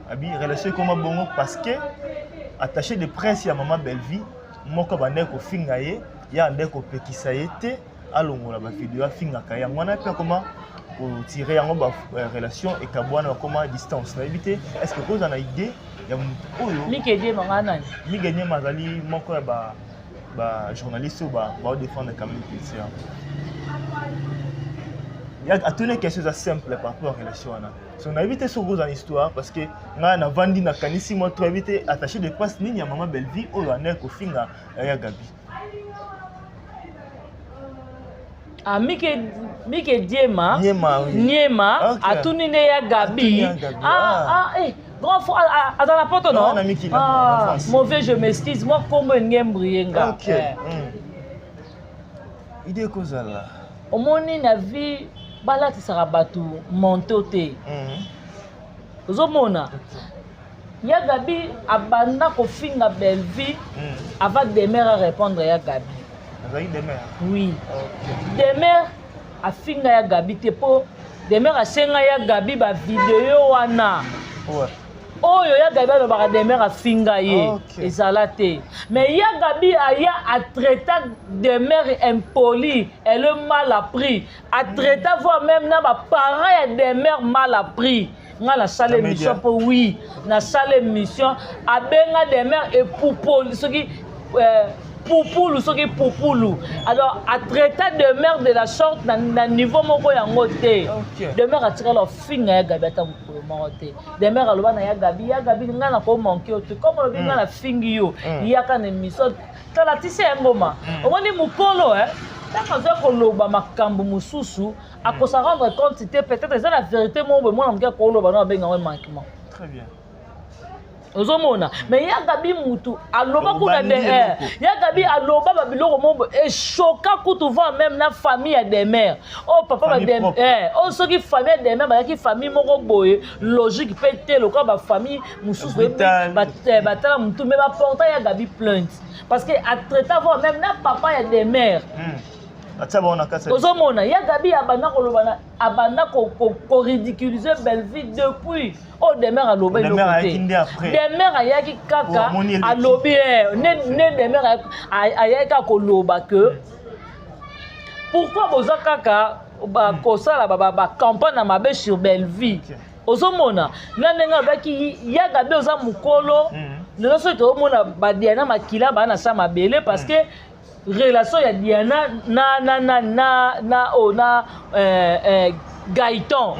abi relation comme bongo parce que attaché de prince à maman Bellevue, moko bande ko fingaye ya ndeko pekisa yete alongola ba video afingaka yango wana pe comment pour tirer yango ba relation et kabwana comment distance na éviter est-ce que vous en avez idée ya oyo Mike Diema nani Mike Diema mazali moko ya ba journaliste ba défendre quand même policier il y a toutes les questions simples par rapport à la relation là si on a évité ce gros en histoire parce que nga na vandi na kanisi moi tu éviter attaché de presse nini ya maman Belleville oyo aner ko finga ya Gabi ah Mike Diema Niema atunine ya Gabi grand frère dans la porte non mauvais je m'excuse moi comme Ngembrienga OK idée cause là omoni na vie balatisaka bato monto te ozomona ya Gabi abanda kofinga Belleville avant Demer à répondre ya Gabi oui Demer afinga ya Gabi te po Demer asenga ya Gabi ba video wana oyo ya Gabi alobaka Demer afinga ye ezala te mais ya Gabi aya atraita Demer impoli et le mal appris atraita voire même na ba parents ya Demer mal appris nga la salle mission po oui na salle mission abenga Demer et poupoli soki Poupoulou, ce qui est Poupoulou. Alors, à traiter de mère de la sorte, dans le niveau moko yango te. De mère a tiré leur finger à Gabi à Moroté. De mère a le ban à Gabi n'a pas manqué. Comme on dit, la finger yo. Il y a qu'un émission. T'as la tissé un moment. On dit Moukolo, hein. Tant qu'on loba makambo mususu, à quoi ça rendre compte, c'était peut-être la vérité, moi, on me dit qu'on loba non avec un manquement. Très bien. Ozomona mais ya Gabi mutu aloba kuna de ya Gabi aloba ba biloko mombo et choquant kutu voir même na famille ya Demer oh papa ba Demer oh soki famille ya Demer ba ki famille moko boye logique pété le quoi ba famille mususu ba tala mutu mais ba porta ya Gabi plainte parce que à traiter voir même na papa ya Demer ozomona ya Gabi abanda kolobana abanda ko ridiculiser Belleville depuis oh Demer a lobé le côté Demer a yaki kaka a lobé ne Demer a yaki ko loba que pourquoi boza kaka ba kosala ba campagne na mabe sur Belleville ozomona na nenga baki ya Gabi oza mukolo le so to mona ba Diana makila ba na sa mabele parce que relation ya Diana na Gaëtan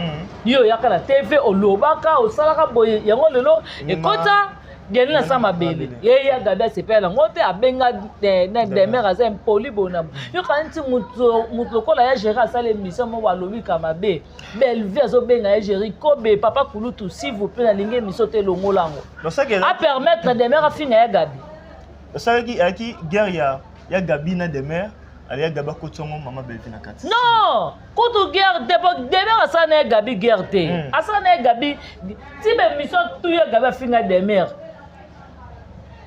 yo yaka na TV olobaka osalaka boye yango lelo ekota Diana na sama bele ye ya Gabi sepela ngote abenga Demer aza impoli bona yo kanti mutu kola ya gérer ça l'émission mo balobi kamabe Belleville azo benga ya gérer kobe papa kulutu s'il vous plaît na linge misote longolango a permettre Demer a finir ya Gabi ça qui guerre ya Gabi na Demer ali ya Gabi kotongo maman Belleville na kati non koto guerre Demer asana ya Gabi guerre te asana ya Gabi ti be mission tout ya Gabi finga Demer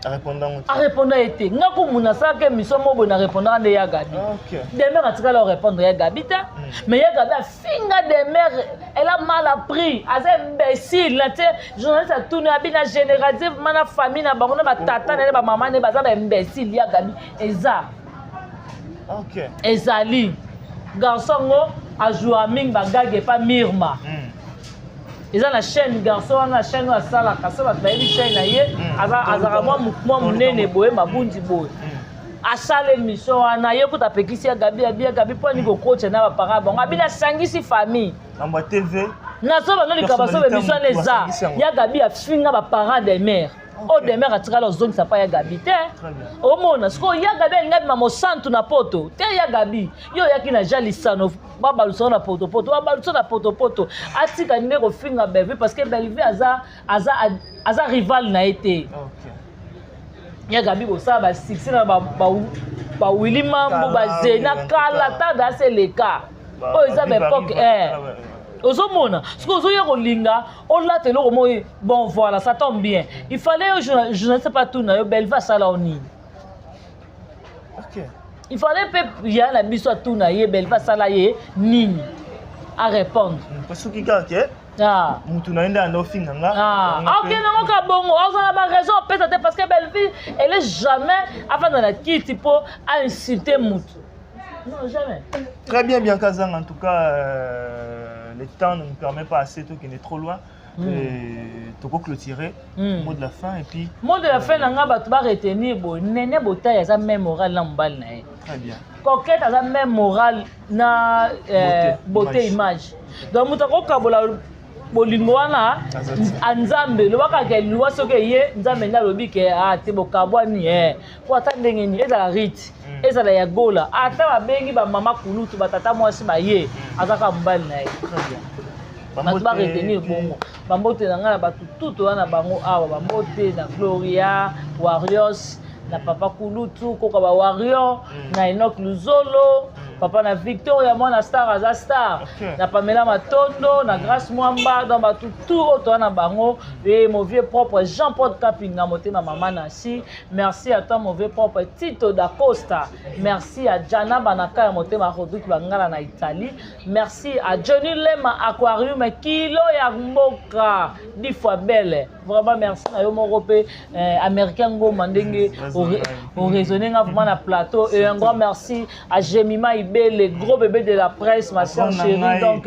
a répondre été ngako muna sa ke mission mo na répondre ande ya Gabi Demer atika leur répondre ya Gabi ta mais ya Gabi finga Demer elle a mal appris asa imbécile la te journaliste a tourné abina généraliser mana famille na bango na ba tata na ba maman na ba za ba imbécile ya Gabi eza ezali garçon ngo a joué ming bagage pas Mirma ils ont la chaîne garçon on la chaîne à sala kasa ba bayi chaîne na ye azara moi munene boye mabundi boye a sala émission na ye ko ta pekisi ya Gabi po ni ko coach na ba parents bon abina sangisi famille en TV na so ba no likabaso be émission leza ya Gabi a finga ba parents des mères oh Demer atika lo zone ça pas ya Gabi te o mona sko ya Gabi ngadi mamo santu na poto te ya Gabi yo yaki na jalisano baba luso na poto baba luso na poto atika ndeko finga Belleville parce que Belleville aza rival na été ya Gabi bo ça ba succès na ba Willy Mambo ba Zena kala ta da c'est le cas oh ils avaient époque ozomona ce que ozoya kolinga olate loko moyi bon voilà ça tombe bien il fallait je ne sais pas tout na yo Belleville sala oni il fallait pe ya la biso tout na ye Belleville sala ye nini à répondre parce que Ah. Mutu na enda no finganga. Ah, ok, non, on bongo. On a pas raison, peut-être parce que belle-fille, elle est jamais avant dans la kit pour insulter Mutu. Non, jamais. Très bien, bien Kazang. En tout cas, le temps ne nous permet pas assez, tout qui est trop loin. Tu peux clôturer le mot de la fin et puis. Mot de la fin, on va retenir bon, néné bota, il y a même moral dans balle na. Très bien. Coquette, il y a même moral na beauté image. Donc mutu ko kabola bolingo wana anzambe lo baka ke lwa soke ye nzambe nya lobi ke te bokabwani ko ata ndenge ni ezala rite ezala ya gola ata babengi ba mama kulutu batata mwasi ba ye azaka mbali na ye. Très bien. Bambote ba retenir bongo. Bambote na ngana batututo wana bango awa bambote na Gloria Warriors na papa kulutu koka ba Warrior na Enoch Luzolo papa na Victoria mwana star aza star na Pamela Matondo na Grace Mwamba dans batutu oto na bango et mon vieux propre Jean-Paul Kapinga motema mama nasi. Merci à toi mon vieux propre Tito da Costa. Merci à Jana Banaka motema Rodrigue Bangala na Italie. Merci à Johnny Lema Aquarium kilo ya mboka 10 fois belle. Vraiment merci na yo moko pe américain ngo mandenge au raisonner vraiment na plateau et un grand merci à Jemima les gros bébés de la presse, ma soeur chérie. Donc,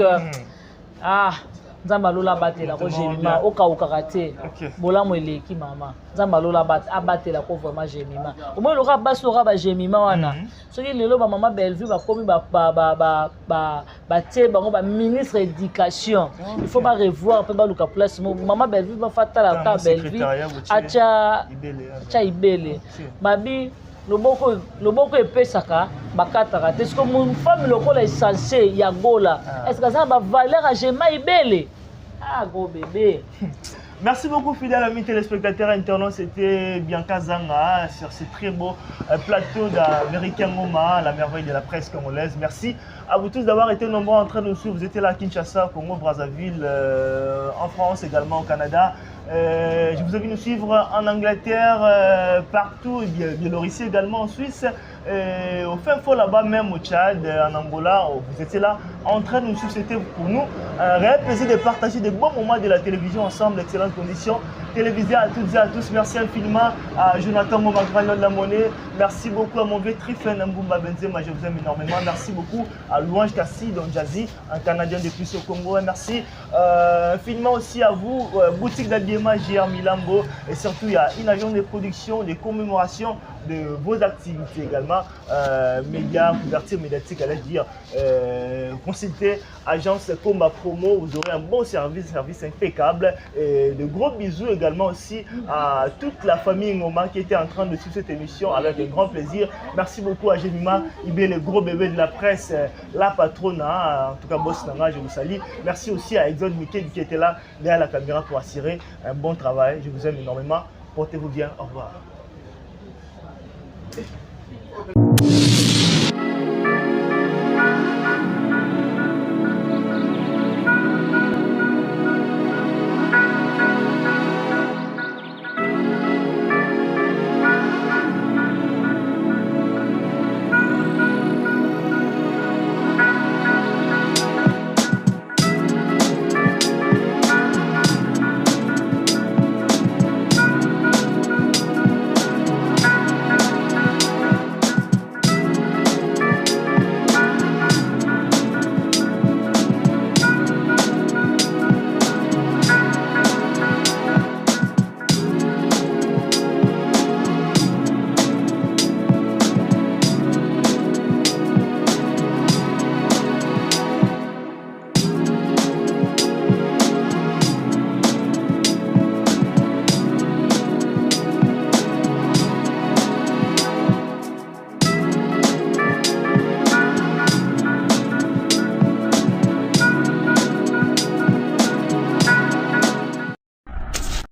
Zambalola batte la Jemima, au cas où karaté. Bola moele qui maman. Zambalola batte, abatte la ko vraiment Jemima. Au moins le rabat sera ba Jemima wana. Ce qui le ba maman Bellevue ba komi ba tie bango ba ministre éducation. Il faut pas revoir peu ba luka place maman Bellevue ba fatala ka Bellevue. Acha ibele. Babi loboko epesaka bakataka te ce que mon femme lokola est censé ya gola est-ce que ça va valeur à Jemima ibele gros bébé. Merci beaucoup fidèles amis téléspectateurs internautes, c'était Bianca Zanga sur ce très beau plateau d'Américain Ngoma, la merveille de la presse congolaise. Merci à vous tous d'avoir été nombreux en train de nous suivre. Vous étiez là à Kinshasa, Congo, Brazzaville, en France également, au Canada. Je vous ai vu nous suivre en Angleterre, partout, et bien Biélorussie également, en Suisse, au fin fond là-bas même au Tchad, en Angola. Vous étiez là en train de nous suivre. C'était pour nous un réel plaisir de partager des bons moments de la télévision ensemble, excellentes conditions télévisées à toutes et à tous. Merci infiniment à Jonathan Momagranol la monnaie. Merci beaucoup à mon vieux Trifen Mbumba Benzema, je vous aime énormément. Merci beaucoup à Louange Kassi, Don Jazzy, un Canadien de plus au Congo. Merci infiniment aussi à vous, boutique d'habillement JR Milambo. Et surtout, il y a une agence de production, de commémoration de vos activités également. Médias, couverture médiatique, allais-je dire. Consultez agence Comba Promo, vous aurez un bon service impeccable. Et de gros bisous également aussi à toute la famille Ngoma qui était en train de suivre cette émission avec un grand plaisir. Merci beaucoup à Jemima Ibé, le gros bébé de la presse, la patronne, en tout cas Boss Nanga, je vous salue. Merci aussi à Exxon Mickey qui était là derrière la caméra pour assurer un bon travail. Je vous aime énormément. Portez-vous bien. Au revoir.